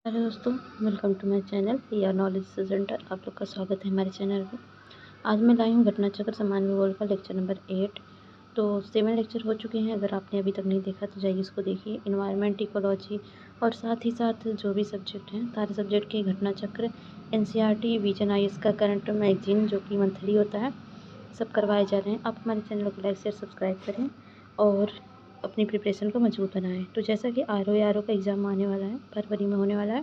Hello दोस्तों, welcome to my channel या knowledge centre. आप लोग का स्वागत है हमारे चैनल पे। आज मैं लाई हूँ घटना चक्र सामान्य भूगोल का लेक्चर नंबर 8। तो 7 लेक्चर हो चुके हैं। अगर आपने अभी तक नहीं देखा तो जाइए इसको देखिए। इन्वायरमेंट, इकोलॉजी और साथ ही साथ जो भी सब्जेक्ट हैं सारे सब्जेक्ट के घटना चक्र, एनसीईआरटी, विजन आईएएस का करंट मैगजीन जो कि मंथली होता है, सब करवाए जा रहे हैं। आप हमारे चैनल को लाइक शेयर सब्सक्राइब करें और अपनी प्रिपरेशन को मजबूत बनाएं। तो जैसा कि आर ओ का एग्ज़ाम आने वाला है, फरवरी में होने वाला है,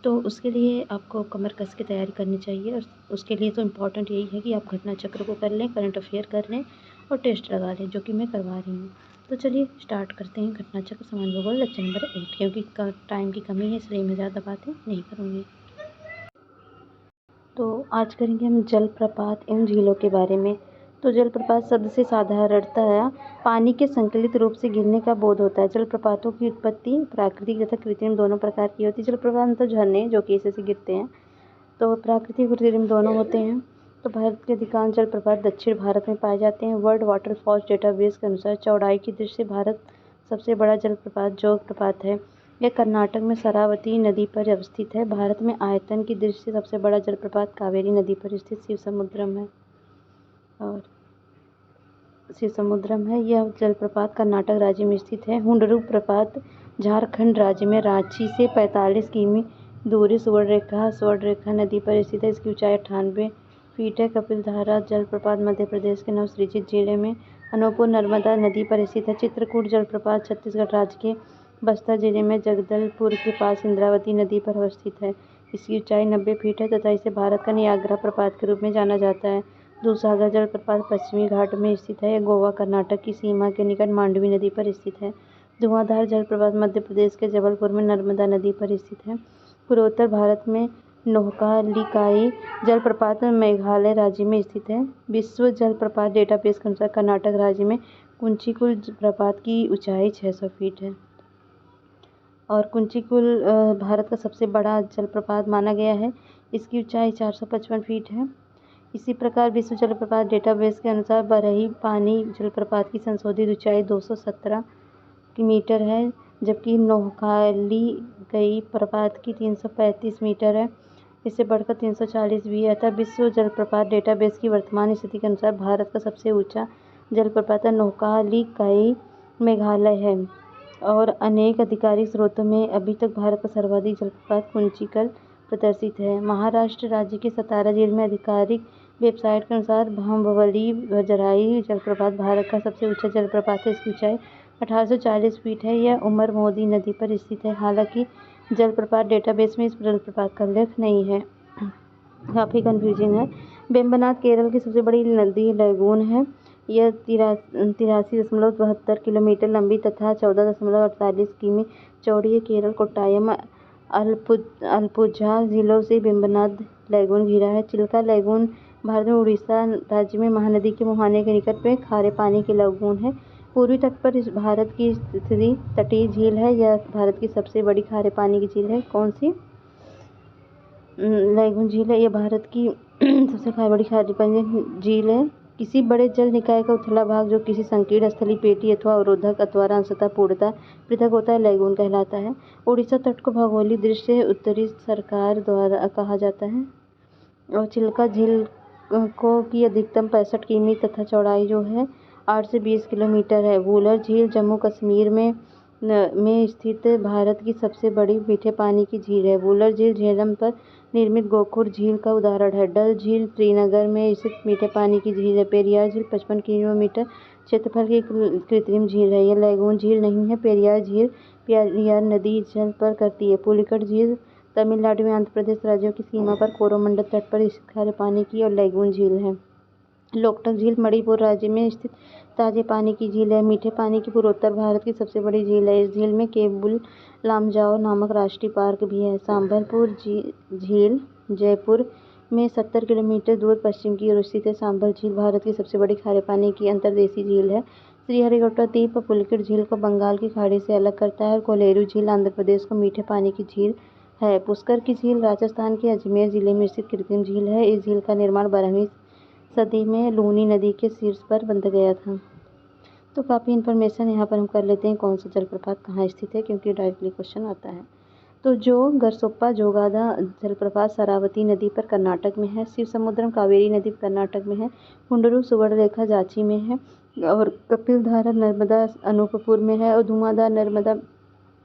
तो उसके लिए आपको कमर कस के तैयारी करनी चाहिए। और उसके लिए तो इम्पॉर्टेंट यही है कि आप घटना चक्र को कर लें, करंट अफेयर कर लें और टेस्ट लगा लें, जो कि मैं करवा रही हूँ। तो चलिए स्टार्ट करते हैं घटना चक्र सामान्य भूगोल लेक्चर नंबर 8। क्योंकि टाइम की कमी है इसलिए मैं ज़्यादा बातें नहीं करूँगी। तो आज करेंगे हम जलप्रपात एवं झीलों के बारे में। तो जलप्रपात शब्द से साधारणतया पानी के संकलित रूप से गिरने का बोध होता है। जलप्रपातों की उत्पत्ति प्राकृतिक तथा कृत्रिम दोनों प्रकार की होती है। जलप्रपात मतलब झरने जो कि ऐसे गिरते हैं, तो प्राकृतिक और कृत्रिम दोनों होते हैं। तो भारत के अधिकांश जलप्रपात दक्षिण भारत में पाए जाते हैं। वर्ल्ड वाटरफॉल्स डेटाबेस के अनुसार चौड़ाई की दृष्टि से भारत सबसे बड़ा जलप्रपात जलप्रपात है। यह कर्नाटक में शरावती नदी पर अवस्थित है। भारत में आयतन की दृष्टि से सबसे बड़ा जलप्रपात कावेरी नदी पर स्थित शिवसमुद्रम है। और शिवसमुद्रम है। यह जलप्रपात कर्नाटक राज्य में स्थित है। हुंडरू प्रपात झारखंड राज्य में रांची से 45 किमी दूरी सुवर्णरेखा नदी पर स्थित है। इसकी ऊंचाई 98 फीट है। कपिलधारा जलप्रपात मध्य प्रदेश के नवसृजित जिले में अनूपपुर नर्मदा नदी पर स्थित है। चित्रकूट जलप्रपात छत्तीसगढ़ राज्य के बस्तर जिले में जगदलपुर के पास इंद्रावती नदी पर अवस्थित है। इसकी ऊंचाई 90 फीट है तथा इसे भारत का नियाग्रा प्रपात के रूप में जाना जाता है। दूधसागर जलप्रपात पश्चिमी घाट में स्थित है। यह गोवा कर्नाटक की सीमा के निकट मांडवी नदी पर स्थित है। धुआंधार जलप्रपात मध्य प्रदेश के जबलपुर में नर्मदा नदी पर स्थित है। पूर्वोत्तर भारत में नोहकालिकाई जलप्रपात मेघालय राज्य में स्थित है। विश्व जलप्रपात डेटाबेस के अनुसार कर्नाटक राज्य में कुंचिकुल प्रपात की ऊंचाई 600 फीट है। और कुंचिकुल भारत का सबसे बड़ा जलप्रपात माना गया है। इसकी ऊंचाई 455 फीट है। इसी प्रकार विश्व जलप्रपात डेटाबेस के अनुसार बरही पानी जलप्रपात की संशोधित ऊंचाई 217 मीटर है, जबकि नोहकालिगई प्रपात की 335 मीटर है। इससे बढ़कर 340 भी है। अतः विश्व जलप्रपात डेटाबेस की वर्तमान स्थिति के अनुसार भारत का सबसे ऊंचा जलप्रपात नोहकालिकाई मेघालय है। और अनेक आधिकारिक स्रोतों में अभी तक भारत का सर्वाधिक जलप्रपात कुंचिकल प्रदर्शित है। महाराष्ट्र राज्य के सतारा जिले में आधिकारिक वेबसाइट के अनुसार भांबवली वजराई जलप्रपात भारत का सबसे ऊंचा जलप्रपात है। इसकी ऊंचाई 1840 फीट है। यह उमर मोदी नदी पर स्थित है। हालांकि जलप्रपात डेटाबेस में इस जलप्रपात का उल्लेख नहीं है। काफ़ी कन्फ्यूजिंग है। वेम्बनाड केरल की सबसे बड़ी नदी लैगून है। यह 83.72 किलोमीटर लंबी तथा 14.48 किमी चौड़ी है। केरल, कोट्टायम, अल्पुझा जिलों से वेम्बनाड लैगून घिरा है। चिल्का लैगून भारत में उड़ीसा राज्य में महानदी के मुहाने के निकट में खारे पानी की लैगून है। पूर्वी तट पर इस भारत की स्थित तटीय झील है। यह भारत की सबसे बड़ी खारे पानी की झील है। कौन सी लैगून झील है? यह भारत की सबसे बड़ी खारे पानी झील है। किसी बड़े जल निकाय का उथला भाग जो किसी संकीर्ण स्थलीय पेटी अथवा अवरोधक द्वारा अंशतः पूर्णतः पृथक होता है, लैगून कहलाता है। उड़ीसा तट को भौगोलिक दृष्टि से उत्तरी सरकार द्वारा कहा जाता है। और चिल्का झील को की अधिकतम 65 किमी तथा चौड़ाई जो है 8 से 20 किलोमीटर है। वूलर झील जम्मू कश्मीर में स्थित भारत की सबसे बड़ी मीठे पानी की झील है। वूलर झील झेलम पर निर्मित गोखुर झील का उदाहरण है। डल झील श्रीनगर में स्थित मीठे पानी की झील है। पेरियार झील 55 किलोमीटर क्षेत्रफल की कृत्रिम झील है। यह लैगून झील नहीं है। पेरियार झील पेरियार नदी जल पर करती है। पुलिकट झील तमिलनाडु में आंध्र प्रदेश राज्यों की सीमा पर कोरोमंडल तट पर स्थित खारे पानी की और लैगून झील है। लोकटक झील मणिपुर राज्य में स्थित ताजे पानी की झील है। मीठे पानी की पूर्वोत्तर भारत की सबसे बड़ी झील है। इस झील में केबुल लामजाओ नामक राष्ट्रीय पार्क भी है। सांभलपुर झील जयपुर में 70 किलोमीटर दूर पश्चिम की ओर स्थित है। सांभल झील भारत की सबसे बड़ी खारे पानी की अंतर्देशीय झील है। श्रीहरिकोटा द्वीप पुलिकट झील को बंगाल की खाड़ी से अलग करता है और कोलेरू झील आंध्र प्रदेश को मीठे पानी की झील है। पुष्कर की झील राजस्थान के अजमेर जिले में स्थित कृत्रिम झील है। इस झील का निर्माण 12वीं सदी में लूनी नदी के शीर्ष पर बंध गया था। तो काफ़ी इन्फॉर्मेशन यहाँ पर हम कर लेते हैं कौन सा जलप्रपात कहाँ स्थित है, क्योंकि डायरेक्टली क्वेश्चन आता है। तो जोग, गरसोप्पा, जोगादा जलप्रपात शरावती नदी पर कर्नाटक में है। शिव समुद्रम कावेरी नदी कर्नाटक में है। हुंडरू सुवर्णरेखा झांसी में है। और कपिलधारा नर्मदा अनूपपुर में है। और धुआंधार नर्मदा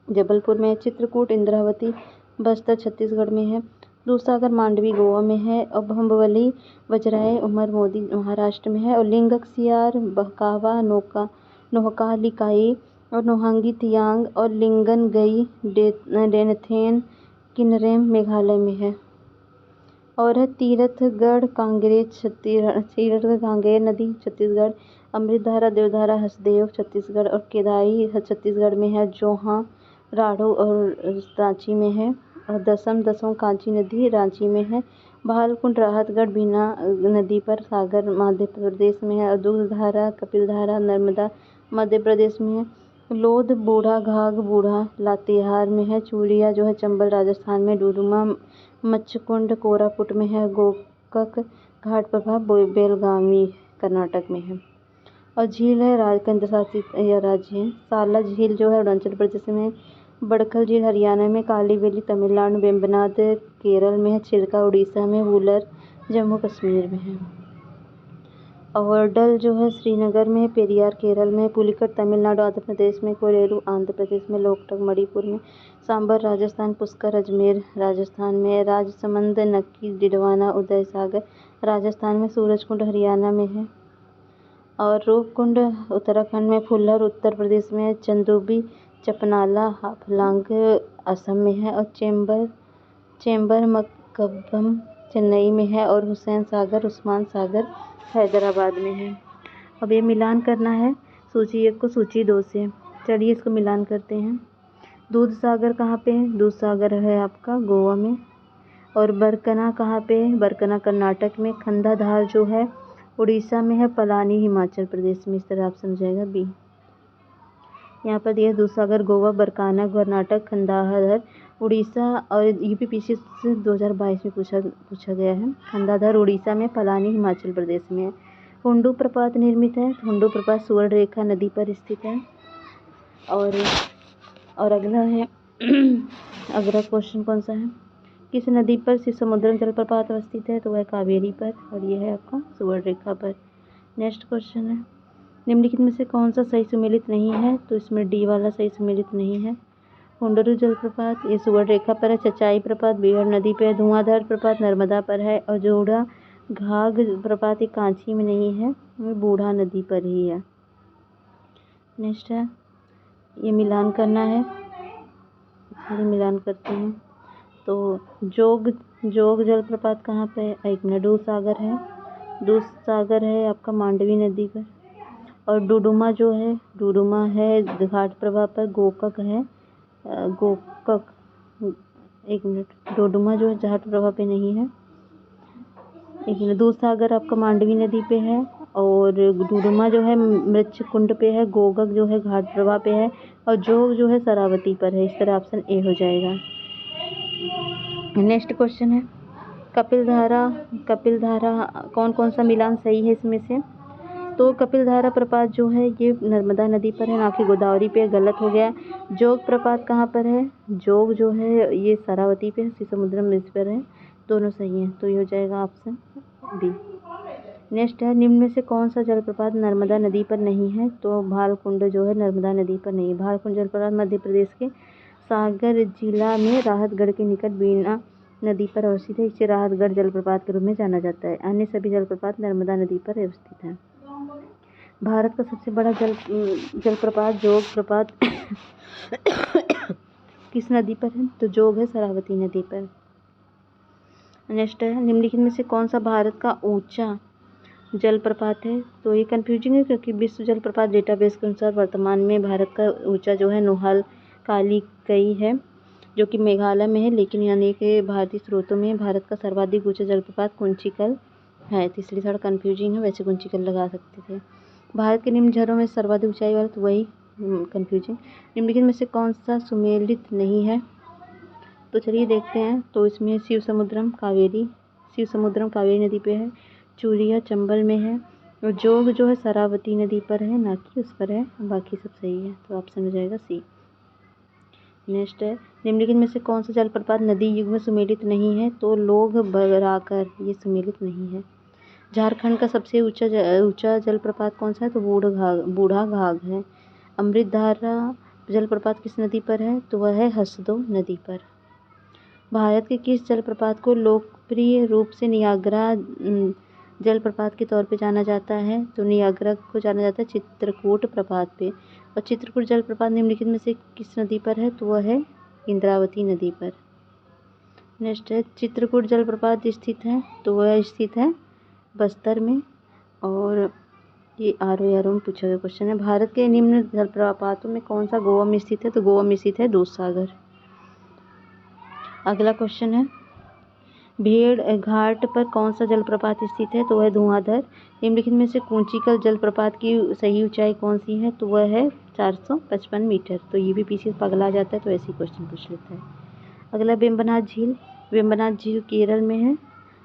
जबलपुर में है। चित्रकूट इंद्रावती बस्तर छत्तीसगढ़ में है। दूधसागर मांडवी गोवा में है। और भंबवली वजराय उमर मोदी महाराष्ट्र में है। और लिंगक्सियार बहकावा नोहकालिकाई और नोहांगी थियांग और लिंगनगई डेनथेन किन्नरेम मेघालय में है। और है तीरथगढ़ कांगेर नदी छत्तीसगढ़। अमृतधारा देवधारा हसदेव छत्तीसगढ़। और केदाई छत्तीसगढ़ में है। जोहा राढ़ो और रांची में है। और दसों कांची नदी रांची में है। भालकुंड राहतगढ़ बीना नदी पर सागर मध्य प्रदेश में है। और दूधधारा कपिलधारा नर्मदा मध्य प्रदेश में है। लोध बूढ़ा घाघ बूढ़ा लातेहार में है। चूड़िया जो है चंबल राजस्थान में। डुडुमा मच्छकुंड कोरापुट में है। गोकक घाट प्रभा बेलगामी कर्नाटक में है। और झील है केंद्र शासित यह राज्य है। साला झील जो है अरुणाचल प्रदेश में। बड़खल झील हरियाणा में। काली बेली तमिलनाडु। वेम्बनाड केरल में है। चिल्का उड़ीसा में। वूलर जम्मू कश्मीर में है। और डल जो है श्रीनगर में। पेरियार केरल में। पुलिकट तमिलनाडु आंध्र प्रदेश में। कोरेरू आंध्र प्रदेश में। लोकटक मणिपुर में। सांबर राजस्थान। पुष्कर अजमेर राजस्थान में। राजसमंद नक्की डिडवाना उदय सागर राजस्थान में। सूरजकुंड हरियाणा में है। और रूपकुंड उत्तराखंड में। फुल्लर उत्तर प्रदेश में। चंदोबी चपनाला हाफलांग असम में है। और चेंबर मकबम चेन्नई में है। और हुसैन सागर उस्मान सागर हैदराबाद में है। अब ये मिलान करना है सूची 1 को सूची 2 से। चलिए इसको मिलान करते हैं। दूध सागर कहाँ पे है? दूध सागर है आपका गोवा में। और बरकना कहाँ पे है? बरकना कर्नाटक में। खंडाधार जो है उड़ीसा में है। पलानी हिमाचल प्रदेश में। इस तरह आप समझाएगा बी। यहाँ पर दिया दूध सागर गोवा, बरकाना कर्नाटक, खंडाधार उड़ीसा। और ये भी पीछे से 2022 में पूछा गया है। खंडाधार उड़ीसा में। पलानी हिमाचल प्रदेश में है। हुंडू प्रपात निर्मित है। हुंडू प्रपात सुवर्णरेखा नदी पर स्थित है। और अगला है अगला क्वेश्चन कौन सा है? किस नदी पर शिव समुद्रम जलप्रपात अवस्थित है? तो वह कावेरी पर। और ये है आपका सुवर्णरेखा पर। नेक्स्ट क्वेश्चन है निम्नलिखित में से कौन सा सही सुमेलित नहीं है? तो इसमें डी वाला सही सुमेलित नहीं है। हुंडरू जलप्रपात ये सुवर्णरेखा पर है। चचाई प्रपात बीहड़ नदी पर है। धुआंधार प्रपात नर्मदा पर है। और जोड़ा घाघ प्रपात ये कांची में नहीं है, ये बूढ़ा नदी पर ही है। नेक्स्ट है ये मिलान करना है। ये मिलान करते हैं तो जोग जलप्रपात कहाँ पे है? एक मिनट, दूध सागर है आपका मांडवी नदी पर। और डुडुमा जो है डुडुमा है घाट प्रभा पर। गोकक है एक मिनट, डुडुमा जो है घाट प्रभा पे नहीं है। एक मिनट, दूध सागर आपका मांडवी नदी पे है। और डुडुमा जो है मृच्छकुंड पे है। गोकक जो है घाट प्रभा पे है। और जोग जो है शरावती पर है। इस तरह ऑप्शन ए हो जाएगा। नेक्स्ट क्वेश्चन है कपिलधारा कौन कौन सा मिलान सही है इसमें से? तो कपिलधारा प्रपात जो है ये नर्मदा नदी पर है, ना कि गोदावरी पे। गलत हो गया। जोग प्रपात कहाँ पर है? जोग जो है ये शरावती पे है, शिव समुद्रम इस पर है। दोनों सही हैं, तो ये हो जाएगा ऑप्शन बी। नेक्स्ट है निम्न में से कौन सा जलप्रपात नर्मदा नदी पर नहीं है? तो भालकुंड जो है नर्मदा नदी पर नहीं है। भालकुंड जलप्रपात मध्य प्रदेश के सागर जिला में राहतगढ़ के निकट बीना नदी पर अवस्थित है। इसे राहतगढ़ जलप्रपात के रूप में जाना जाता है। अन्य सभी जलप्रपात नर्मदा नदी पर अवस्थित हैं। भारत का सबसे बड़ा जलप्रपात जोग प्रपात किस नदी पर है? तो जोग है शरावती नदी पर। नेक्स्ट है निम्नलिखित में से कौन सा भारत का ऊंचा जलप्रपात है? तो ये कंफ्यूजिंग है क्योंकि विश्व जलप्रपात डेटाबेस के अनुसार वर्तमान में भारत का ऊंचा जो है नोहल कालिकई है, जो कि मेघालय में है। लेकिन यानी कि भारतीय स्रोतों में भारत का सर्वाधिक ऊंचा जलप्रपात कुंचिकल है, तो इसलिए थोड़ा कंफ्यूजिंग है। वैसे कुंचिकल लगा सकते थे। भारत के निम्न झरनों में सर्वाधिक ऊंचाई वाला, तो वही कंफ्यूजिंग। निम्नलिखित में से कौन सा सुमेलित नहीं है? तो चलिए देखते हैं। तो इसमें शिव समुद्रम कावेरी नदी पे है। चूड़िया चंबल में है। और जोग जो है शरावती नदी पर है, ना कि उस पर है। बाकी सब सही है, तो ऑप्शन हो जाएगा सी। नेक्स्ट है, निम्नलिखित में से कौन सा जलप्रपात नदी युग में सुमेलित नहीं है? तो लोग बराकर, ये सुमेलित नहीं है। झारखंड का सबसे ऊंचा जलप्रपात कौन सा है? तो बूढ़ा घाघ है। अमृतधारा जलप्रपात किस नदी पर है? तो वह है हसदो नदी पर। भारत के किस जलप्रपात को लोकप्रिय रूप से नियाग्रा जलप्रपात के तौर पे जाना जाता है? तो नियाग्रा को जाना जाता है चित्रकूट प्रपात पे। और चित्रकूट जलप्रपात निम्नलिखित में से किस नदी पर है? तो वह है इंद्रावती नदी पर। नेक्स्ट है, चित्रकूट जलप्रपात स्थित है? तो वह स्थित है बस्तर में। और ये आर में पूछा गया क्वेश्चन है। भारत के निम्न जलप्रपातों में कौन सा गोवा में स्थित है? तो गोवा में स्थित है दूधसागर। अगला क्वेश्चन है, भेड़ घाट पर कौन सा जलप्रपात स्थित है? तो वह धुआंधार। निम्नलिखित में से कूंचिकल जलप्रपात की सही ऊंचाई कौन सी है? तो वह है 455 मीटर। तो ये भी पीछे पगला जाता है तो ऐसे क्वेश्चन पूछ लेता है। अगला, वेम्बनाथ झील। वेम्बनाथ झील केरल में है।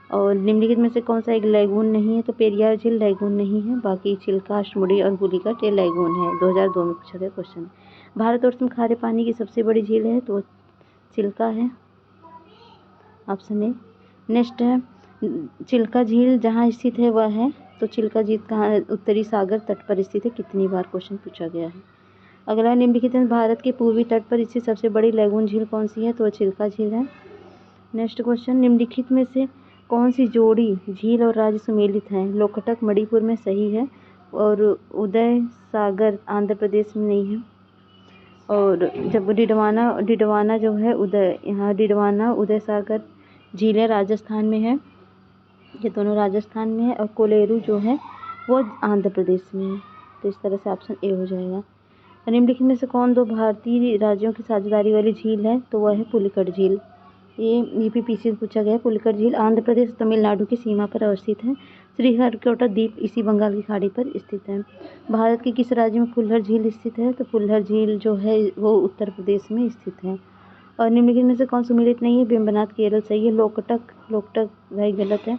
और निम्नलिखित में से कौन सा एक लैगून नहीं है? तो पेरियार झील लैगून नहीं है। बाकी चिल्का, अष्टमुडी और पुलिकट ये लैगून है। 2002 में पूछा गया क्वेश्चन। भारतवर्ष में खारे पानी की सबसे बड़ी झील है? तो चिल्का है, ऑप्शन ए। नेक्स्ट है, चिल्का झील जहाँ स्थित है वह है? तो चिल्का झील कहाँ? उत्तरी सागर तट पर स्थित है। कितनी बार क्वेश्चन पूछा गया है। अगला, निम्नलिखित में भारत के पूर्वी तट पर स्थित सबसे बड़ी लैगून झील कौन सी है? तो चिल्का झील है। नेक्स्ट क्वेश्चन, निम्नलिखित में से कौन सी जोड़ी झील और राज्य सुमेलित हैं? लोकटक मणिपुर में सही है और उदय सागर आंध्र प्रदेश में नहीं है। और जब डिडवाना जो है यहाँ डिडवाना उदय सागर झीलें राजस्थान में है। ये दोनों राजस्थान में है। और कोलेरू जो है वो आंध्र प्रदेश में है। तो इस तरह से ऑप्शन ए हो जाएगा। निम्नलिखित में से कौन दो भारतीय राज्यों की साझेदारी वाली झील है? तो वह है पुलिकट झील। ये भी पीछे पूछा गया है। पुलिकट झील आंध्र प्रदेश और तमिलनाडु की सीमा पर अवस्थित है। श्रीहरिकोटा द्वीप इसी बंगाल की खाड़ी पर स्थित है। भारत के किस राज्य में फुल्लर झील स्थित है? तो फुल्लर झील जो है वो उत्तर प्रदेश में स्थित है। और निम्नलिखित में से कौन सुमेलित नहीं है? वेम्बनाथ केरल सही है। लोकटक भाई गलत है।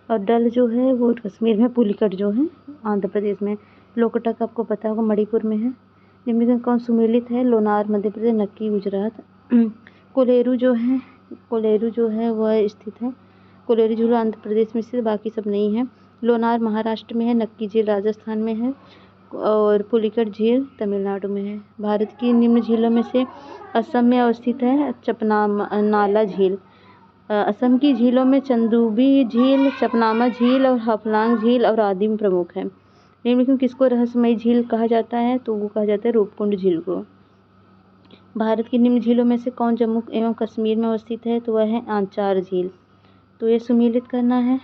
और डल जो है वो कश्मीर में, पुलिकट जो है आंध्र प्रदेश में। लोकटक आपको पता होगा मणिपुर में है। निम्नलिखित में कौन सुमेलित है? लोनार मध्य प्रदेश, नक्की गुजरात। कोलेरू जो है वह स्थित है। कोलेरू झील आंध्र प्रदेश में स्थित, बाकी सब नहीं है। लोनार महाराष्ट्र में है। नक्की झील राजस्थान में है। और पुलिकट झील तमिलनाडु में है। भारत की निम्न झीलों में से असम में अवस्थित है चपनाला झील। असम की झीलों में चंदुबी झील, चपनामा झील और हाफलांग झील और आदिम प्रमुख है। निम्नलिखित में किसको रहस्यमयी झील कहा जाता है? तो वो कहा जाता है रूपकुंड झील को। भारत की निम्न झीलों में से कौन जम्मू एवं कश्मीर में अवस्थित है? तो वह है आंचार झील। तो ये सुमेलित करना है।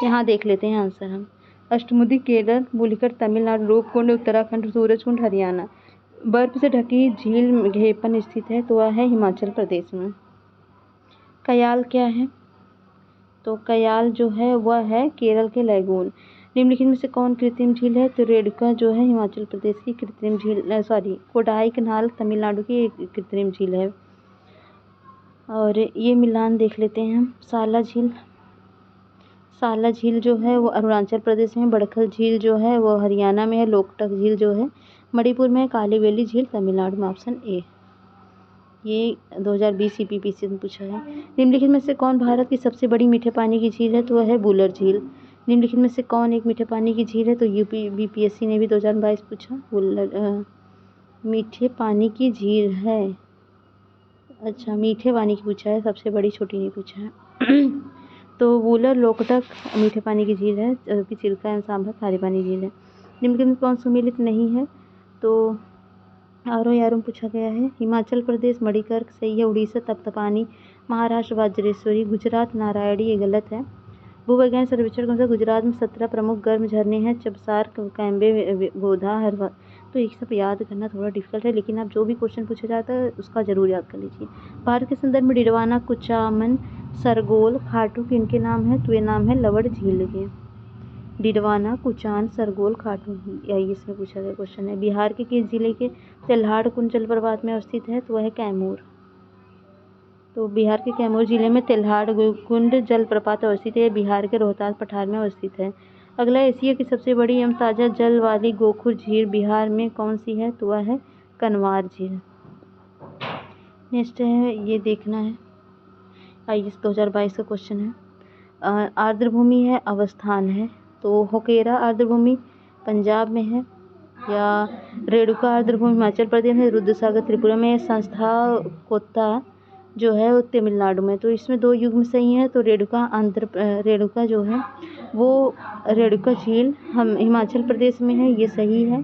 यहाँ देख लेते हैं आंसर हम। अष्टमुडी केरल, पुलिकट तमिलनाडु, रूपकुंड उत्तराखंड, सूरजकुंड हरियाणा। बर्फ से ढकी झील घेपन स्थित है तो वह है हिमाचल प्रदेश में। कयाल क्या है? तो कयाल जो है वह है केरल के लैगून। निम्नलिखित में से कौन कृत्रिम झील है? तो रेडका जो है हिमाचल प्रदेश की कृत्रिम झील, कोडाई कनाल तमिलनाडु की एक कृत्रिम झील है। और ये मिलान देख लेते हैं हम। साला झील जो है वो अरुणाचल प्रदेश में। बड़खल झील जो है वो हरियाणा में है। लोकटक झील जो है मणिपुर में है। काली वेली झील तमिलनाडु में, ऑप्शन ए। ये 2020 CPPC में पूछा है। निम्नलिखित में से कौन भारत की सबसे बड़ी मीठे पानी की झील है? तो वह है बुलर झील। निम्नलिखित में से कौन एक मीठे पानी की झील है? तो UPBPSC ने भी 2022 पूछा। मीठे पानी की झील है। अच्छा, मीठे पानी की पूछा है, सबसे बड़ी छोटी नहीं पूछा है। तो वुलर लोकटक मीठे पानी की झील है, जबकि चिल्का एवं सांभर खारे पानी की झील है। निम्नलिखित में कौन सुमेलित नहीं है? तो आरों पूछा गया है। हिमाचल प्रदेश मणिकर्क सही है। उड़ीसा तप्तपानी, महाराष्ट्र वज्रेश्वरी, गुजरात नारायणी ये गलत है। भूवैज्ञानिक सर्वेक्षण कौन सा? गुजरात में 17 प्रमुख गर्म झरने हैं। चबसार, कैम्बे, गोधा, हरवा। तो ये सब याद करना थोड़ा डिफिकल्ट है, लेकिन आप जो भी क्वेश्चन पूछा जाता है उसका जरूर याद कर लीजिए। भारत के संदर्भ में डिडवाना, कुचामन, सरगोल, खाटू किनके नाम है? तो ये नाम है लवण झील के। डिडवाना, कुचान, सरगोल, खाटू, यही इसमें पूछा गया क्वेश्चन है। बिहार के किस जिले के तेल्हाड़ कुंड जलप्रपात में अवस्थित है? तो वह है कैमूर। तो बिहार के कैमूर जिले में तेल्हाड़ कुंड जलप्रपात अवस्थित है। बिहार के रोहतास पठार में अवस्थित है। अगला, एशिया की सबसे बड़ी एवं ताज़ा जल वाली गोखुर झील बिहार में कौन सी है? तो वह है कनवार झील। नेक्स्ट है, ये देखना है, IAS 2022 का क्वेश्चन है। आर्द्रभूमि है, अवस्थान है, तो होकेरा आर्द्रभूमि पंजाब में है, या रेणुका आर्द्रभूमि हिमाचल प्रदेश में, रुद्रसागर त्रिपुरा में, संस्था कोत्ता जो है वो तमिलनाडु में। तो इसमें दो युग्म सही है, तो रेणुका जो है वो रेणुका झील हम हिमाचल प्रदेश में है, ये सही है,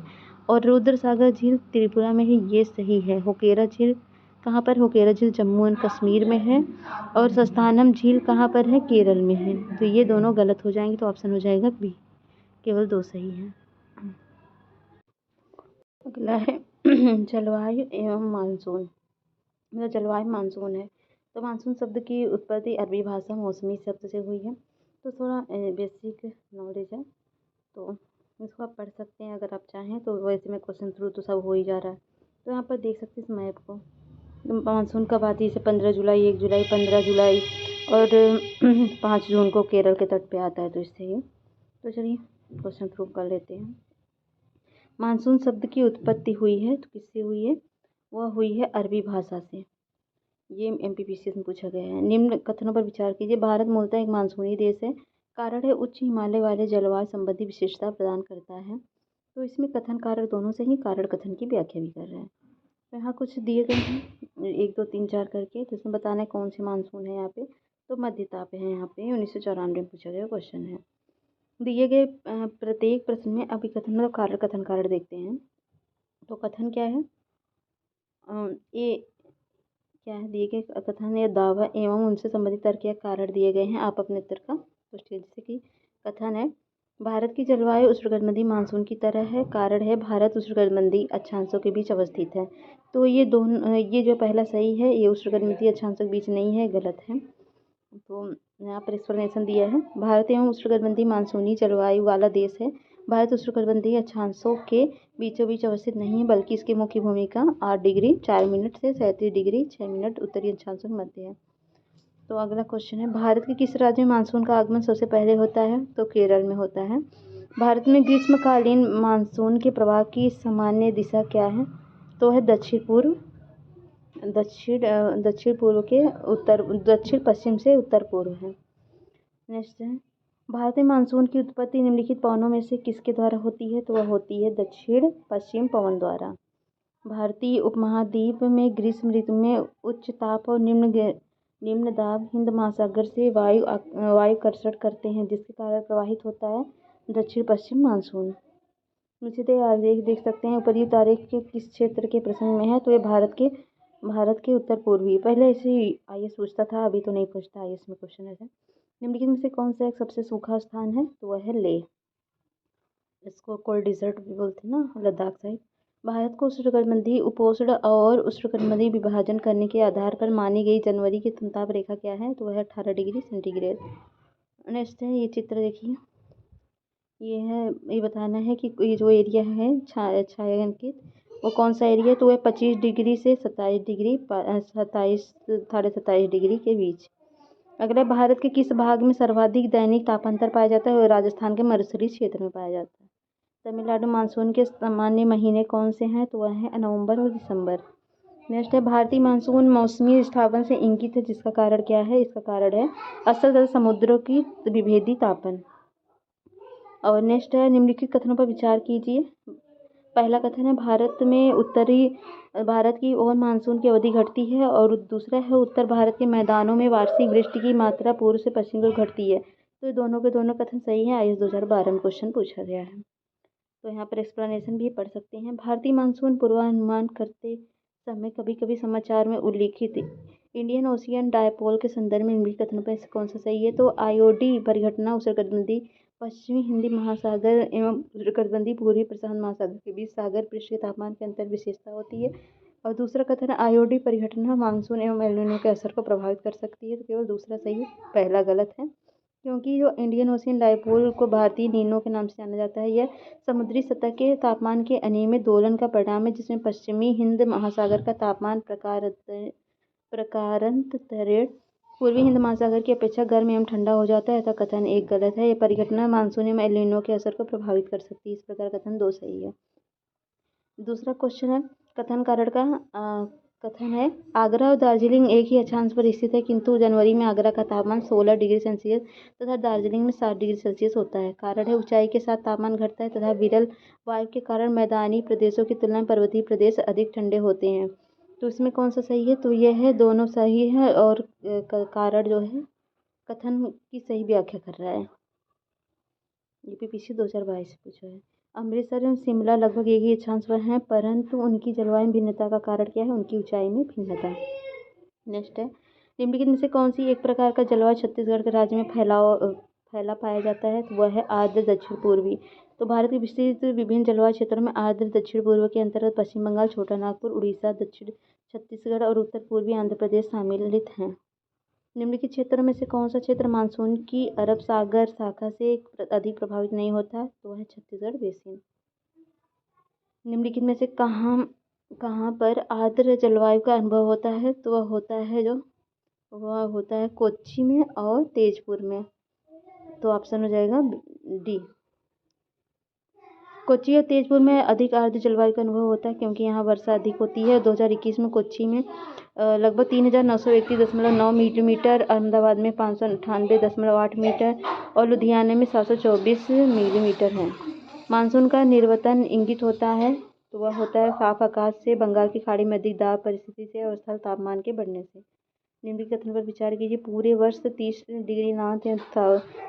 और रुद्रसागर झील त्रिपुरा में है, ये सही है। होकेरा झील कहाँ पर? होकेरा झील जम्मू एंड कश्मीर में है, और सस्थानम झील कहाँ पर है? केरल में है। तो ये दोनों गलत हो जाएंगे, तो ऑप्शन हो जाएगा बी, केवल दो सही हैं। अगला है जलवायु एवं मानसून, मतलब जलवायु मानसून है। तो मानसून शब्द की उत्पत्ति अरबी भाषा मौसमी शब्द से हुई है। तो थोड़ा बेसिक नॉलेज है, तो इसको आप पढ़ सकते हैं अगर आप चाहें तो। वैसे में क्वेश्चन थ्रू तो सब हो ही जा रहा है। तो यहाँ पर देख सकते हैं इस मैप को, मानसून कब आती है? जैसे 15 जुलाई, 1 जुलाई, 15 जुलाई और 5 जून को केरल के तट पे आता है, तो इससे ही। तो चलिए क्वेश्चन थ्रू कर लेते हैं। मानसून शब्द की उत्पत्ति हुई है, तो किससे हुई है? वह हुई है अरबी भाषा से। ये MPPCS में पूछा गया है। निम्न कथनों पर विचार कीजिए। भारत मूलतः एक मानसूनी देश है। कारण है उच्च हिमालय वाले जलवायु संबंधी विशेषता प्रदान करता है। तो इसमें कथन कारण दोनों से ही कारण कथन की व्याख्या भी कर रहे हैं। तो यहाँ कुछ दिए गए हैं 1 2 3 4 करके, तो इसमें बताना है कौन सी मानसून है यहाँ पे। तो मध्यताप है यहाँ पे, 1994 में पूछा गया क्वेश्चन है। दिए गए प्रत्येक प्रश्न में अभिकथन मतलब कारण कथन कारण देखते हैं। तो कथन क्या है? ये क्या है? दिए गए कथन या दावा एवं उनसे संबंधित तर्क या कारण दिए गए हैं, आप अपने उत्तर का पुष्टि। जैसे कि कथन है, भारत की जलवायु उष्णकटिबंधीय मानसून की तरह है। कारण है, भारत उष्णकटिबंधीय अक्षांशों के बीच अवस्थित है। तो ये दोनों, ये जो पहला सही है, ये उष्णकटिबंधीय अक्षांशों के बीच नहीं है, गलत है। तो यहाँ पर एक्सप्लेनेशन दिया है, भारत एवं उष्णकटिबंधीय मानसूनी जलवायु वाला देश है। भारत उष्णकटिबंधीय अक्षांशों के बीचों बीच अवस्थित नहीं है, बल्कि इसकी मुख्य भूमिका 8 डिग्री 4 मिनट से 37 डिग्री 6 मिनट उत्तरी अक्षांशों के मध्य है। तो अगला क्वेश्चन है, भारत के किस राज्य में मानसून का आगमन सबसे पहले होता है? तो केरल में होता है। भारत में ग्रीष्मकालीन मानसून के प्रवाह की सामान्य दिशा क्या है? तो है दक्षिण पूर्व के उत्तर, दक्षिण पश्चिम से उत्तर पूर्व है। नेक्स्ट है, भारत में मानसून की उत्पत्ति निम्नलिखित पवनों में से किसके द्वारा होती है? तो वह होती है दक्षिण पश्चिम पवन द्वारा। भारतीय उपमहाद्वीप में ग्रीष्म ऋतु में उच्च ताप और निम्न दाब हिंद महासागर से वायुकर्षण करते हैं, जिसके कारण प्रवाहित होता है दक्षिण पश्चिम मानसून। नीचे आरेख देख सकते हैं, उपर्युक्त आरेख के किस क्षेत्र के प्रसंग में है? तो ये भारत के उत्तर पूर्वी। पहले ऐसे IAS पूछता था, अभी तो नहीं पूछता IAS में क्वेश्चन ऐसे। निम्नलिखित में से कौन सा एक सबसे सूखा स्थान है? तो वह है लेह। इसको कोल्ड डिजर्ट भी बोलते हैं ना, लद्दाख साइड। भारत को उष्णकटिबंधीय उपोष्ण और उष्णकटिबंधीय विभाजन करने के आधार पर मानी गई जनवरी की ताप रेखा क्या है? तो वह 18 डिग्री सेंटीग्रेड। नेक्स्ट है, ये चित्र देखिए, ये बताना है कि ये जो एरिया है छायांकित, वो कौन सा एरिया है? तो वह 25 डिग्री से 27 डिग्री 27 डिग्री के बीच। अगला, भारत के किस भाग में सर्वाधिक दैनिक तापांतर पाया जाता है? और राजस्थान के मरुस्थलीय क्षेत्र में पाया जाता है। तमिलनाडु मानसून के सामान्य महीने कौन से हैं? तो वह है नवंबर और दिसंबर। नेक्स्ट है, भारतीय मानसून मौसमी विस्थापन से इंगित है, जिसका कारण क्या है? इसका कारण है असल तथा समुद्रों की विभेदी तापन। और नेक्स्ट है, निम्नलिखित कथनों पर विचार कीजिए। पहला कथन है, भारत की ओर मानसून की अवधि घटती है, और दूसरा है, उत्तर भारत के मैदानों में वार्षिक वृष्टि की मात्रा पूर्व से पश्चिम की ओर घटती है। तो ये दोनों के दोनों कथन सही है, IAS 2012 में क्वेश्चन पूछा गया है। तो यहाँ पर एक्सप्लेनेशन भी पढ़ सकते हैं। भारतीय मानसून पूर्वानुमान करते समय कभी कभी समाचार में उल्लिखित इंडियन ओशियन डायपोल के संदर्भ में निम्नलिखित कथनों में से कौन सा सही है? तो IOD परिघटना उष्णकटिबंधीय पश्चिमी हिंदी महासागर एवं उष्णकटिबंधीय पूर्वी प्रशांत महासागर के बीच सागर पृष्ठ के तापमान के अंतर विशेषता होती है। और दूसरा कथन, IOD परिघटना मानसून एवं एल नीनो के असर को प्रभावित कर सकती है। तो केवल दूसरा सही है, पहला गलत है, क्योंकि जो इंडियन ओशियन डायपोल को भारतीय नीनो के नाम से जाना जाता है, यह समुद्री सतह के तापमान के अनियमित दोलन का परिणाम है, जिसमें पश्चिमी हिंद महासागर का तापमान प्रकारांतरण पूर्वी हिंद महासागर की अपेक्षा गर्म एवं ठंडा हो जाता है। अतः कथन 1 गलत है। यह परिघटना मानसून एवं एल नीनो के असर को प्रभावित कर सकती है। इस प्रकार कथन 2 सही है। दूसरा क्वेश्चन है, कथन कारण का कथन है, आगरा और दार्जिलिंग एक ही अक्षांश पर स्थित है, किंतु जनवरी में आगरा का तापमान 16 डिग्री सेल्सियस तथा दार्जिलिंग में 7 डिग्री सेल्सियस होता है। कारण है, ऊंचाई के साथ तापमान घटता है तथा विरल वायु के कारण मैदानी प्रदेशों की तुलना में पर्वतीय प्रदेश अधिक ठंडे होते हैं। तो इसमें कौन सा सही है? तो यह है, दोनों सही है और कारण जो है कथन की सही व्याख्या कर रहा है। यूपीपीसी 2022 से पूछा है। अमृतसर एवं शिमला लगभग एक ही अक्षांश पर हैं, परंतु उनकी जलवायु में भिन्नता का कारण क्या है? उनकी ऊंचाई में भिन्नता। नेक्स्ट है, निम्नलिखित में से कौन सी एक प्रकार का जलवायु छत्तीसगढ़ के राज्य में फैला पाया जाता है? तो वह है आर्द्र दक्षिण पूर्वी। तो भारत के विस्तृत विभिन्न जलवायु क्षेत्रों में आर्द्र दक्षिण पूर्व के अंतर्गत पश्चिम बंगाल, छोटा नागपुर, उड़ीसा, दक्षिण छत्तीसगढ़ और उत्तर पूर्वी आंध्र प्रदेश सम्मिलित हैं। निम्नलिखित क्षेत्रों में से कौन सा क्षेत्र मानसून की अरब सागर शाखा से अधिक प्रभावित नहीं होता? तो है छत्तीसगढ़ बेसिन। निम्नलिखित में से कहाँ पर आर्द्र जलवायु का अनुभव होता है? तो वह होता है कोच्चि में और तेजपुर में। तो ऑप्शन हो जाएगा डी। कोच्चि और तेजपुर में अधिक आर्द्र जलवायु का अनुभव होता है, क्योंकि यहाँ वर्षा अधिक होती है। 2021 में कोच्चि में लगभग 3931.9 मिलीमीटर, अहमदाबाद में 598.8 मीटर और लुधियाना में 724 मिलीमीटर है। मानसून का निर्वतन इंगित होता है, तो वह होता है साफ आकाश से, बंगाल की खाड़ी में अधिक दाब परिस्थिति से और स्थल तापमान के बढ़ने से। निम्नलिखित कथन पर विचार कीजिए, पूरे वर्ष 30 डिग्री नॉर्थ एवं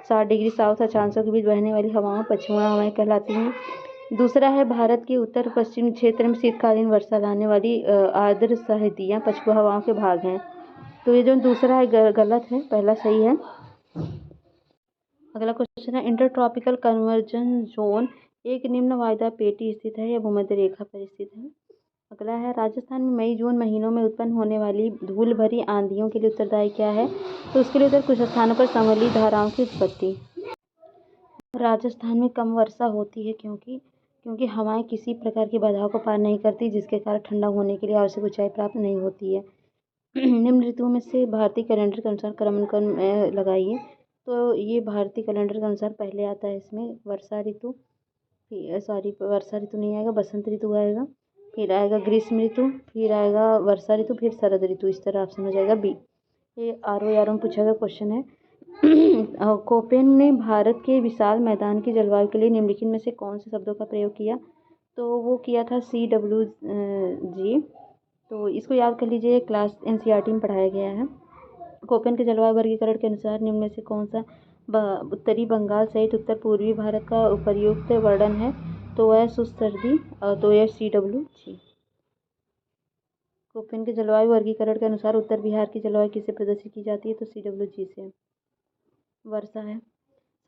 60 डिग्री साउथ अक्षांशों के बीच बहने वाली हवाएं पछुआ हवाएं कहलाती हैं। दूसरा है, भारत के उत्तर पश्चिम क्षेत्र में शीतकालीन वर्षा लाने वाली आर्द्र सहितियाँ पछुआ हवाओं के भाग हैं। तो ये जो दूसरा है गलत है, पहला सही है। अगला क्वेश्चन है, इंटर ट्रॉपिकल कन्वर्जन जोन एक निम्न वायदा पेटी स्थित है या भूमध्य रेखा पर स्थित है? अगला है, राजस्थान में मई जून महीनों में उत्पन्न होने वाली धूल भरी आंधियों के लिए उत्तरदायी क्या है? तो उसके लिए उत्तर, कुछ स्थानों पर संवली धाराओं की उत्पत्ति। राजस्थान में कम वर्षा होती है क्योंकि हवाएं किसी प्रकार की बाधाओं को पार नहीं करती, जिसके कारण ठंडा होने के लिए आवश्यक ऊंचाई प्राप्त नहीं होती है। निम्न ऋतुओं में से भारतीय कैलेंडर के अनुसार क्रमांकन लगाइए। तो ये भारतीय कैलेंडर के अनुसार पहले आता है इसमें वर्षा ऋतु नहीं आएगा, बसंत ऋतु आएगा, फिर आएगा ग्रीष्म ऋतु, फिर आएगा वर्षा ऋतु, फिर शरद ऋतु। इस तरह ऑप्शन हो जाएगा बी। ये आर में पूछा गया क्वेश्चन है। कोपेन ने भारत के विशाल मैदान की जलवायु के लिए निम्नलिखित में से कौन से शब्दों का प्रयोग किया? तो वो किया था CWG। तो इसको याद कर लीजिए, क्लास NCERT में पढ़ाया गया है। कोपेन के जलवायु वर्गीकरण के अनुसार निम्न में से कौन सा उत्तरी बंगाल सहित उत्तर पूर्वी भारत का उपर्युक्त वर्णन है? तो वह शुष्क सर्दी, तो यह CWG। कोपेन के जलवायु वर्गीकरण के अनुसार उत्तर बिहार की जलवायु किससे प्रदर्शित की जाती है? तो CWG से। वर्षा है,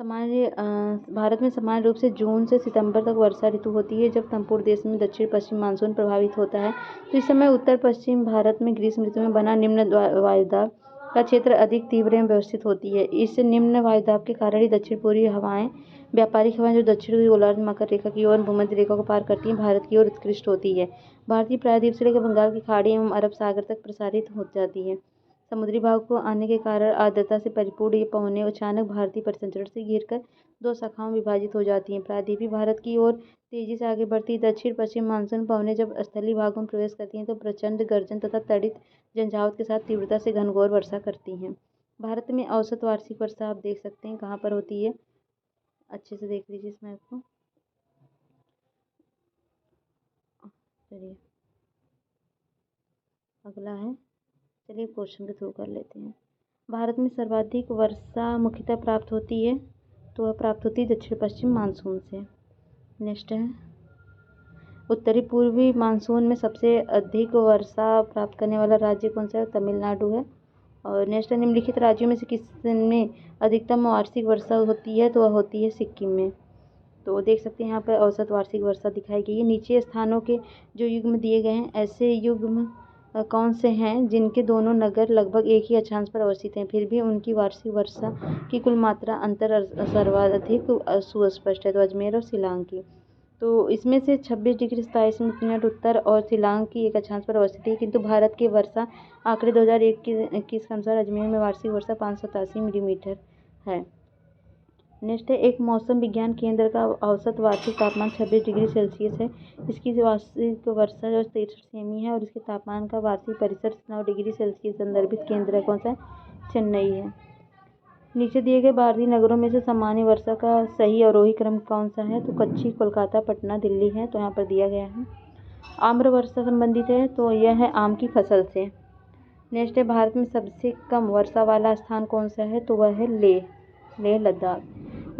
भारत में सामान्य रूप से जून से सितंबर तक वर्षा ऋतु होती है, जब संपूर्ण देश में दक्षिण पश्चिम मानसून प्रभावित होता है। तो इस समय उत्तर पश्चिम भारत में ग्रीष्म ऋतु में बना निम्न वायुदाब का क्षेत्र अधिक तीव्र एवं व्यवस्थित होती है। इस निम्न वायुदाब के कारण ही दक्षिण पूर्वी हवाएं, व्यापारिक हवाएं, जो दक्षिण की गोलार्ध मकर रेखा की ओर भूमध्य रेखा को पार करती हैं, भारत की ओर उत्कृष्ट होती है। भारतीय प्रायद्वीप से लेकर बंगाल की खाड़ी एवं अरब सागर तक प्रसारित हो जाती है। समुद्री भाग को आने के कारण आर्द्रता से परिपूर्ण ये पवनें अचानक भारतीय परितंत्र से घिरकर 2 शाखाओं में विभाजित हो जाती हैं। प्रायद्वीपीय भारत की ओर तेजी से आगे बढ़ती दक्षिण पश्चिम मानसून पवनें जब स्थलीय भागों में प्रवेश करती हैं, तो प्रचंड गर्जन तथा तड़ित झंझावात के साथ तीव्रता से घनघोर वर्षा करती हैं। भारत में औसत वार्षिक वर्षा आप देख सकते हैं कहाँ पर होती है, अच्छे से देख लीजिए इस मैप को। चलिए अगला है, चलिए क्वेश्चन के थ्रू कर लेते हैं। भारत में सर्वाधिक वर्षा मुख्यतः प्राप्त होती है, तो वह प्राप्त होती है दक्षिण पश्चिम मानसून से। नेक्स्ट है, उत्तरी पूर्वी मानसून में सबसे अधिक वर्षा प्राप्त करने वाला राज्य कौन सा है? तमिलनाडु है। और नेक्स्ट है, निम्नलिखित राज्यों में से किस में अधिकतम वार्षिक वर्षा होती है? तो वह होती है सिक्किम में। तो देख सकते हैं यहाँ पर औसत वार्षिक वर्षा दिखाई गई है। नीचे स्थानों के जो युग्म दिए गए हैं, ऐसे युग्म कौन से हैं जिनके दोनों नगर लगभग एक ही अक्षांश पर अवस्थित हैं, फिर भी उनकी वार्षिक वर्षा की कुल मात्रा अंतर सर्वाधिक सुस्पष्ट है? तो अजमेर और शिलांग की। तो इसमें से 26 डिग्री 27 मिनट उत्तर और शिलांग की एक अक्षांश पर अवस्थित है, किंतु भारत के वर्षा आंकड़े 2021 के अनुसार अजमेर में वार्षिक वर्षा 587 मिलीमीटर है। नेक्स्ट है एक मौसम विज्ञान केंद्र का औसत वार्षिक तापमान 26 डिग्री सेल्सियस है। इसकी वार्षिक वर्षा जो 63 सेमी है और इसके तापमान का वार्षिक परिसर 9 डिग्री सेल्सियस संदर्भित केंद्र है कौन सा, चेन्नई है। नीचे दिए गए भारतीय नगरों में से सामान्य वर्षा का सही अवरोही क्रम कौन सा है, तो कच्ची, कोलकाता, पटना, दिल्ली है। तो यहाँ पर दिया गया है। आम्र वर्षा संबंधित है तो यह है आम की फसल से। नेक्स्ट है भारत में सबसे कम वर्षा वाला स्थान कौन सा है, तो वह है लेह लद्दाख।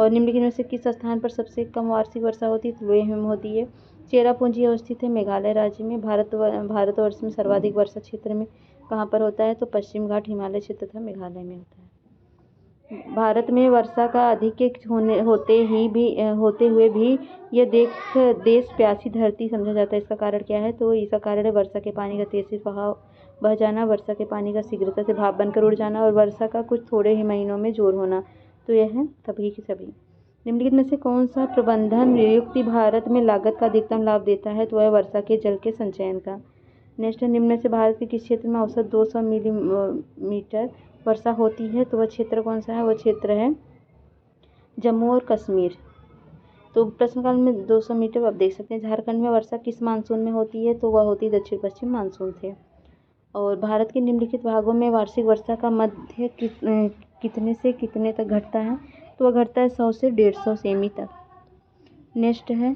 और निम्नलिखित में से किस स्थान पर सबसे कम वार्षिक वर्षा होती है, तो लेह में होती है। चेरापूंजी अवस्थित है मेघालय राज्य में। भारतवर्ष में सर्वाधिक वर्षा क्षेत्र में कहाँ पर होता है, तो पश्चिम घाट हिमालय क्षेत्र तथा मेघालय में होता है। भारत में वर्षा का अधिक होते हुए भी यह देश प्यासी धरती समझा जाता है। इसका कारण क्या है, तो इसका कारण है वर्षा के पानी का तेजी से बह जाना, वर्षा के पानी का शीघ्रता से भाप बनकर उड़ जाना और वर्षा का कुछ थोड़े ही महीनों में जोर होना। तो यह है सभी की सभी। निम्नलिखित में से कौन सा प्रबंधन युक्ति भारत में लागत का अधिकतम लाभ देता है, तो वह वर्षा के जल के संचयन का। नेक्स्ट निम्न में से भारत के किस क्षेत्र में औसत 200 मिलीमीटर वर्षा होती है, तो वह क्षेत्र कौन सा है, वह क्षेत्र है जम्मू और कश्मीर। तो प्रश्नकाल में 200 मीटर आप देख सकते हैं। झारखंड में वर्षा किस मानसून में होती है, तो वह होती है दक्षिण पश्चिम मानसून से। और भारत के निम्नलिखित भागों में वार्षिक वर्षा का मध्य कितने से कितने तक घटता है, तो वह घटता है 100 से 150 सेमी तक। नेक्स्ट है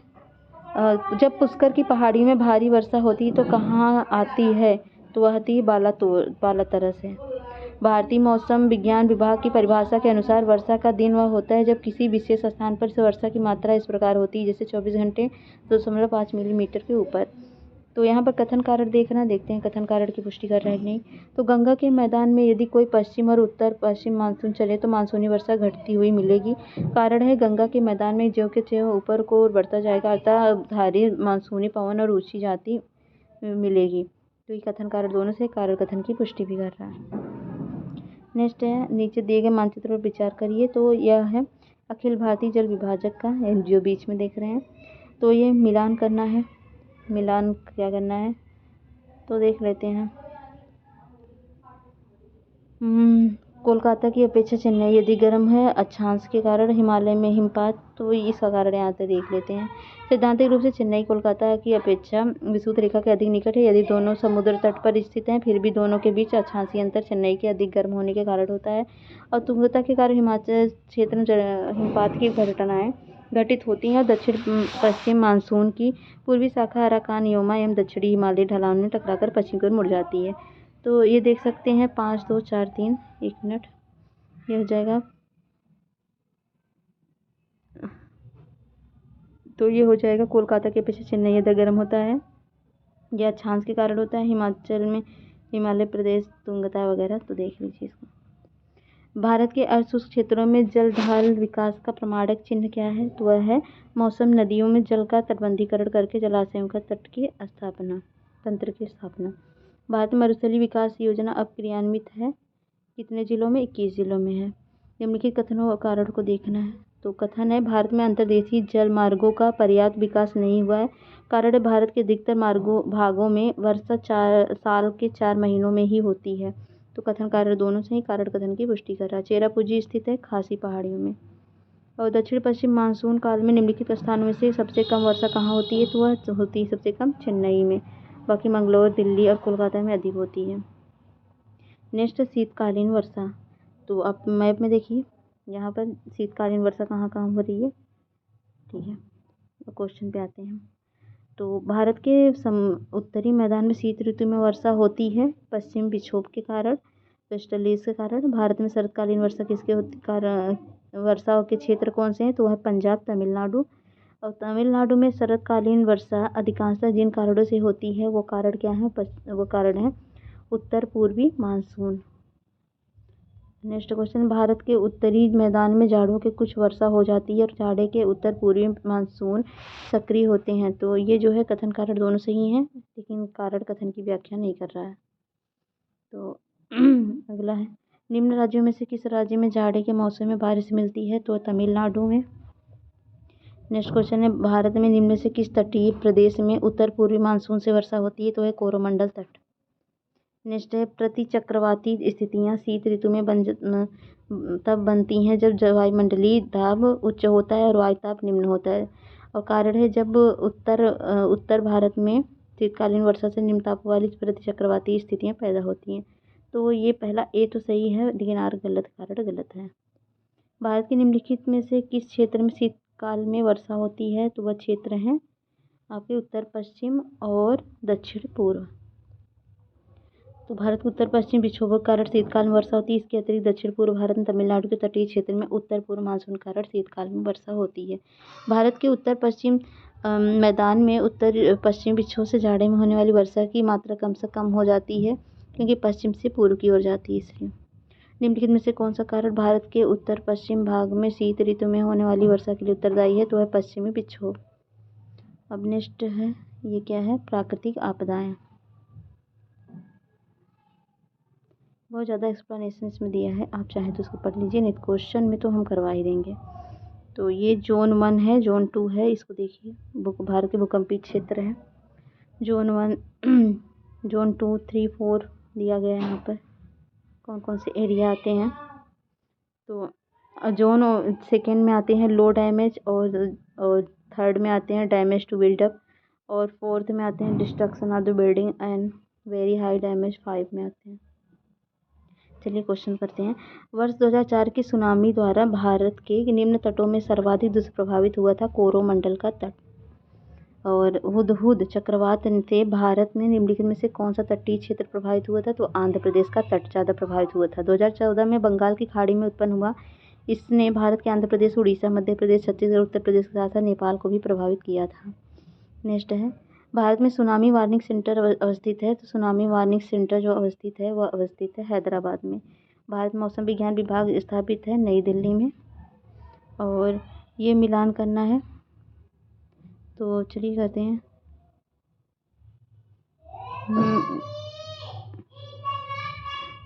जब पुष्कर की पहाड़ी में भारी वर्षा होती है तो कहाँ आती है, तो वह आती है बालातरस से। भारतीय मौसम विज्ञान विभाग की परिभाषा के अनुसार वर्षा का दिन वह होता है जब किसी विशेष स्थान पर से वर्षा की मात्रा इस प्रकार होती है, जैसे 24 घंटे 2.5 मिलीमीटर के ऊपर। तो यहाँ पर कथन कारण देखते हैं कथन कारण की पुष्टि कर रहा है कि नहीं। तो गंगा के मैदान में यदि कोई पश्चिम और उत्तर पश्चिम मानसून चले तो मानसूनी वर्षा घटती हुई मिलेगी। कारण है गंगा के मैदान में ज्यों के त्यों ऊपर को बढ़ता जाएगा अर्थात भारी मानसूनी पवन और ऊंची जाती मिलेगी। तो ये कथन कारण दोनों से कारण कथन की पुष्टि भी कर रहा है। नेक्स्ट है नीचे दिए गए मानचित्र पर विचार करिए। तो यह है अखिल भारतीय जल विभाजक का, जो बीच में देख रहे हैं। तो ये मिलान करना है, मिलान क्या करना है तो देख लेते हैं। कोलकाता की अपेक्षा चेन्नई यदि गर्म है अक्षांश के कारण, हिमालय में हिमपात, तो इसका कारण यहाँ पे देख लेते हैं। सैद्धांतिक रूप से चेन्नई कोलकाता की अपेक्षा विषुवत रेखा के अधिक निकट है। यदि दोनों समुद्र तट पर स्थित हैं फिर भी दोनों के बीच अक्षांशीय अंतर चेन्नई के अधिक गर्म होने के कारण होता है। और तुंगता के कारण हिमाचल क्षेत्र में हिमपात की घटनाएं घटित होती हैं और दक्षिण पश्चिम मानसून की पूर्वी शाखा अराकान योमा एवं दक्षिणी हिमालय ढलान में टकराकर पश्चिम की ओर मुड़ जाती है। तो ये देख सकते हैं 5 2 4 3 1 मिनट ये हो जाएगा। तो ये हो जाएगा कोलकाता के अपेक्षा चेन्नई ज़्यादा गर्म होता है, यह अक्षांश के कारण होता है। हिमाचल में हिमालय प्रदेश तुंगता वगैरह, तो देख लीजिए इसको। भारत के अर्धशुष्क क्षेत्रों में जलढाल विकास का प्रमाणक चिन्ह क्या है, तो वह है मौसम नदियों में जल का तटबंधीकरण करके जलाशयों का तंत्र की स्थापना। भारत में मरुस्थलीय विकास योजना अब क्रियान्वित है कितने जिलों में, 21 जिलों में है। निम्नलिखित कथनों और कारण को देखना है। तो कथन है भारत में अंतर्देशीय जल मार्गों का पर्याप्त विकास नहीं हुआ है। कारण है भारत के अधिकतर भागों में वर्षा साल के 4 महीनों में ही होती है। तो कथन कारण दोनों से ही कारण कथन की पुष्टि कर रहा है। चेरापूंजी स्थित है खासी पहाड़ियों में। और दक्षिण पश्चिम मानसून काल में निम्नलिखित स्थानों में से सबसे कम वर्षा कहाँ होती है, तो वह होती है सबसे कम चेन्नई में, बाकी मंगलौर, दिल्ली और कोलकाता में अधिक होती है। नेक्स्ट शीतकालीन वर्षा। तो आप मैप में देखिए यहाँ पर शीतकालीन वर्षा कहाँ कहाँ हो रही है, ठीक है। तो क्वेश्चन पे आते हैं। तो भारत के उत्तरी मैदान में शीत ऋतु में वर्षा होती है पश्चिम विक्षोभ के कारण, वेस्टर्लीज के कारण। भारत में शरतकालीन वर्षा किसके कारण वर्षा के क्षेत्र कौन से हैं, तो वह पंजाब, तमिलनाडु। और तमिलनाडु में शरतकालीन वर्षा अधिकांशतः जिन कारणों से होती है वो कारण क्या है, वो कारण है उत्तर पूर्वी मानसून। नेक्स्ट क्वेश्चन, भारत के उत्तरी मैदान में जाड़ों के कुछ वर्षा हो जाती है और जाड़े के उत्तर पूर्वी मानसून सक्रिय होते हैं। तो ये जो है कथन कारण दोनों सही हैं, लेकिन कारण कथन की व्याख्या नहीं कर रहा है। तो अगला है निम्न राज्यों में से किस राज्य में जाड़े के मौसम में बारिश मिलती है, तो तमिलनाडु में। नेक्स्ट क्वेश्चन है भारत में निम्न से किस तटीय प्रदेश में उत्तर पूर्वी मानसून से वर्षा होती है, तो है कोरोमंडल तट। नेक्स्ट है प्रतिचक्रवाती स्थितियाँ शीत ऋतु में तब बनती हैं जब वायुमंडलीय दाब उच्च होता है और वायुताप निम्न होता है। और कारण है जब उत्तर भारत में शीतकालीन वर्षा से निम्न ताप वाली प्रतिचक्रवाती स्थितियाँ पैदा होती हैं। तो ये पहला ए तो सही है, लेकिन आर गलत, कारण गलत है। भारत के निम्नलिखित में से किस क्षेत्र में शीतकाल में वर्षा होती है? तो वह क्षेत्र है आपके उत्तर पश्चिम और दक्षिण पूर्व। तो भारत के उत्तर पश्चिम विक्षोभों के कारण शीतकाल में वर्षा होती है। इसके अतिरिक्त दक्षिण पूर्व भारत में तमिलनाडु के तटीय क्षेत्र में उत्तर पूर्व मानसून के कारण शीतकाल में वर्षा होती है। भारत के उत्तर पश्चिम मैदान में उत्तर पश्चिम विक्षोभ से जाड़े में होने वाली वर्षा की मात्रा कम से कम हो जाती है, क्योंकि पश्चिम से पूर्व की ओर जाती है, इसलिए। निम्नलिखित में से कौन सा कारण भारत के उत्तर पश्चिम भाग में शीत ऋतु में होने वाली वर्षा के लिए उत्तरदायी है? तो है पश्चिमी विक्षोभ। अब नेक्स्ट है, ये क्या है? प्राकृतिक आपदाएं। बहुत ज़्यादा एक्सप्लेनेशन इसमें दिया है, आप चाहें तो इसको पढ़ लीजिए, नहीं क्वेश्चन में तो हम करवा ही देंगे। तो ये जोन 1 है, जोन 2 है, इसको देखिए। भारत के भूकंपीय क्षेत्र है। जोन 1 जोन 2 3 4 दिया गया है यहाँ पर कौन कौन से एरिया आते हैं। तो जोन सेकेंड में आते हैं लो डैमेज, और थर्ड में आते हैं डैमेज टू बिल्डअप, और फोर्थ में आते हैं destruction of the building, and very high damage 5 में आते हैं। चलिए क्वेश्चन करते हैं। वर्ष 2004 की सुनामी द्वारा भारत के निम्न तटों में सर्वाधिक दुष्प्रभावित हुआ था कोरोमंडल का तट। और हुदहुद चक्रवात से भारत में निम्नलिखित में से कौन सा तटीय क्षेत्र प्रभावित हुआ था? तो आंध्र प्रदेश का तट ज़्यादा प्रभावित हुआ था। 2014 में बंगाल की खाड़ी में उत्पन्न हुआ। इसने भारत के आंध्र प्रदेश, उड़ीसा, मध्य प्रदेश, छत्तीसगढ़, उत्तर प्रदेश के साथ साथ नेपाल को भी प्रभावित किया था। नेक्स्ट है, भारत में सुनामी वार्निंग सेंटर अवस्थित है। तो सुनामी वार्निंग सेंटर जो अवस्थित है वह अवस्थित है हैदराबाद में। भारत मौसम विज्ञान विभाग स्थापित है नई दिल्ली में, और ये मिलान करना है। तो चलिए करते हैं।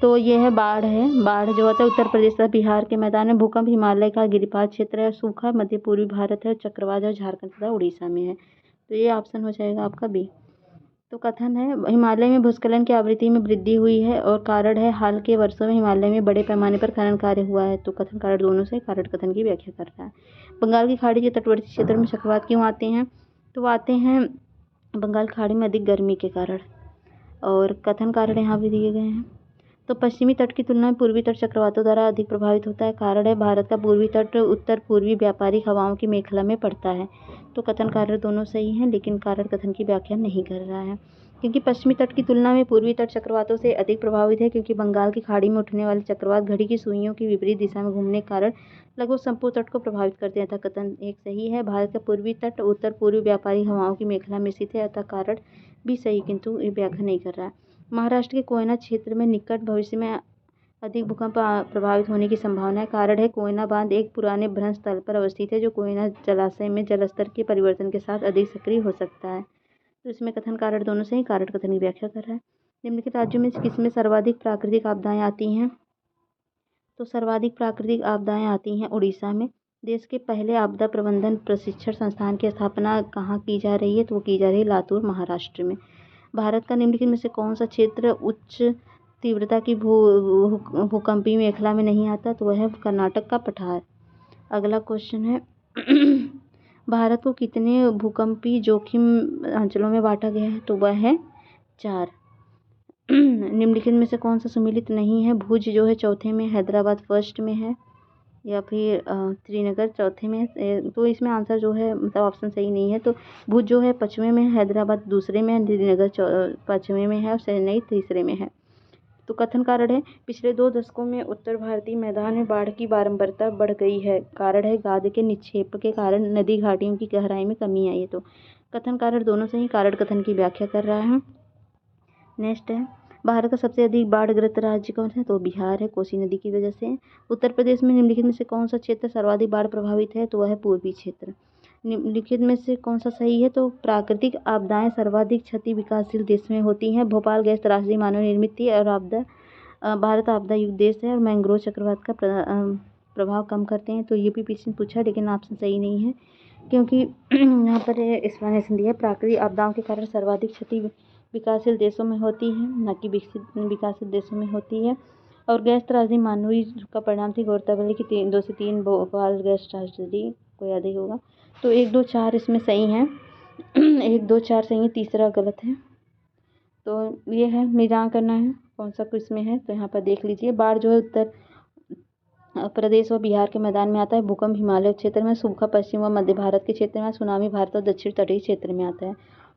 तो ये है बाढ़ जो होता है उत्तर प्रदेश तथा बिहार के मैदान में, भूकंप हिमालय का गिरिपात क्षेत्र है, सूखा मध्य पूर्वी भारत है, चक्रवात और झारखंड तथा उड़ीसा में है। तो ये ऑप्शन हो जाएगा आपका बी। तो कथन है, हिमालय में भूस्खलन की आवृत्ति में वृद्धि हुई है, और कारण है हाल के वर्षों में हिमालय में बड़े पैमाने पर खनन कार्य हुआ है। तो कथन कारण दोनों से, कारण कथन की व्याख्या कर रहा है। बंगाल की खाड़ी के तटवर्ती क्षेत्र में चक्रवात क्यों आते हैं? तो आते हैं बंगाल खाड़ी में अधिक गर्मी के कारण, और कथन कारण यहाँ भी दिए गए हैं। तो पश्चिमी तट की तुलना में पूर्वी तट चक्रवातों द्वारा अधिक प्रभावित होता है। कारण है भारत का पूर्वी तट उत्तर पूर्वी व्यापारिक हवाओं की मेखला में पड़ता है। तो कथन कारण दोनों सही हैं, लेकिन कारण कथन की व्याख्या नहीं कर रहा है, क्योंकि पश्चिमी तट की तुलना में पूर्वी तट चक्रवातों से अधिक प्रभावित है, क्योंकि बंगाल की खाड़ी में उठने वाले चक्रवात घड़ी की सुइयों की विपरीत दिशा में घूमने के कारण लगभग संपूर्ण तट को प्रभावित करते हैं। अतः कथन एक सही है। भारत का पूर्वी तट उत्तर पूर्वी व्यापारिक हवाओं की मेखला में स्थित है, अतः कारण भी सही, किंतु ये व्याख्या नहीं कर रहा है। महाराष्ट्र के कोयना क्षेत्र में निकट भविष्य में अधिक भूकंप प्रभावित होने की संभावना है। कारण है कोयना बांध एक पुराने भ्रंश स्थल पर अवस्थित है, जो कोयना जलाशय में जलस्तर के परिवर्तन के साथ अधिक सक्रिय हो सकता है। तो इसमें कथन कारण दोनों से ही, कारण कथन की व्याख्या कर रहा है। निम्नलिखित राज्यों में किसमें सर्वाधिक प्राकृतिक आपदाएं आती हैं? तो सर्वाधिक प्राकृतिक आपदाएं आती हैं उड़ीसा में। देश के पहले आपदा प्रबंधन प्रशिक्षण संस्थान की स्थापना कहाँ की जा रही है? तो वो की जा रही है लातूर, महाराष्ट्र में। भारत का निम्नलिखित में से कौन सा क्षेत्र उच्च तीव्रता की भूकंपीय मेखला में नहीं आता? तो वह है कर्नाटक का पठार। अगला क्वेश्चन है भारत को कितने भूकंपीय जोखिम अंचलों में बांटा गया है? तो वह है 4। निम्नलिखित में से कौन सा सम्मिलित नहीं है? भुज जो है चौथे में, हैदराबाद फर्स्ट में है, या फिर श्रीनगर चौथे में है। तो इसमें आंसर जो है मतलब ऑप्शन सही नहीं है। तो भुज जो है 5वें में है, हैदराबाद दूसरे में है, श्रीनगर 5वें में है, और चेन्नई तीसरे में है। तो कथन कारण है पिछले 2 दशकों में उत्तर भारतीय मैदान में बाढ़ की बारंबारता बढ़ गई है। कारण है गाद के निक्षेप के कारण नदी घाटियों की गहराई में कमी आई है। तो कथन कारण दोनों से ही, कारण कथन की व्याख्या कर रहा है। नेक्स्ट है, भारत का सबसे अधिक बाढ़ग्रस्त राज्य कौन है? तो बिहार है, कोसी नदी की वजह से। उत्तर प्रदेश में निम्नलिखित में से कौन सा क्षेत्र सर्वाधिक बाढ़ प्रभावित है? तो वह है पूर्वी क्षेत्र। निम्नलिखित में से कौन सा सही है? तो प्राकृतिक आपदाएं सर्वाधिक क्षति विकासशील देश में होती हैं। भोपाल गैस त्रासदी मानव निर्मित थी, और भारत आपदा युक्त देश है, और मैंग्रोव चक्रवात का प्रभाव कम करते हैं। तो ये भी पीछे पूछा, लेकिन ऑप्शन सही नहीं है, क्योंकि यहाँ पर एक्सप्लेनेशन दिया है प्राकृतिक आपदाओं के कारण सर्वाधिक क्षति विकासशील देशों में होती है, न कि विकासित देशों में होती है। और गैस त्रासदी मानवीय का परिणाम थी। गौरतलब है कि 2 से 3 भोपाल गैस त्रासदी को याद ही होगा। तो 1, 2, 4 इसमें सही हैं। 1, 2, 4 सही है, तीसरा गलत है। तो ये है, मिलान करना है कौन सा किस में है। तो यहाँ पर देख लीजिए, बाढ़ जो है उत्तर प्रदेश और बिहार के मैदान में आता है। भूकंप हिमालय क्षेत्र में, सूखा पश्चिम व मध्य भारत के क्षेत्र में, सुनामी भारत और दक्षिण तटीय क्षेत्र में आता है।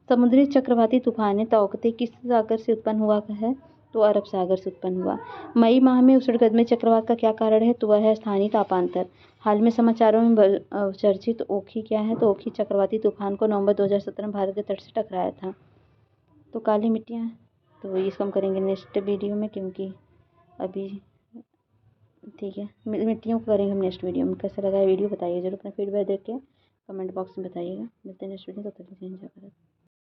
समुद्री चक्रवाती तूफान तौकते किस सागर से उत्पन्न हुआ है? तो अरब सागर से उत्पन्न हुआ। मई माह में उष्णकटिबंधीय चक्रवात का क्या कारण है? तो वह है स्थानीय तापांतर। हाल में समाचारों में चर्चित ओखी क्या है? तो ओखी चक्रवाती तूफान को नवंबर 2017 में भारत के तट से टकराया था। तो काली मिट्टियाँ, तो इसको हम करेंगे नेक्स्ट वीडियो में, क्योंकि अभी ठीक है, मिट्टियों को करेंगे हम नेक्स्ट वीडियो में। कैसा लगा वीडियो बताइए जरूर, अपना फीडबैक देख के कमेंट बॉक्स में बताइएगा। मिलते हैं नेक्स्ट वीडियो, तब तक के लिए जय भारत।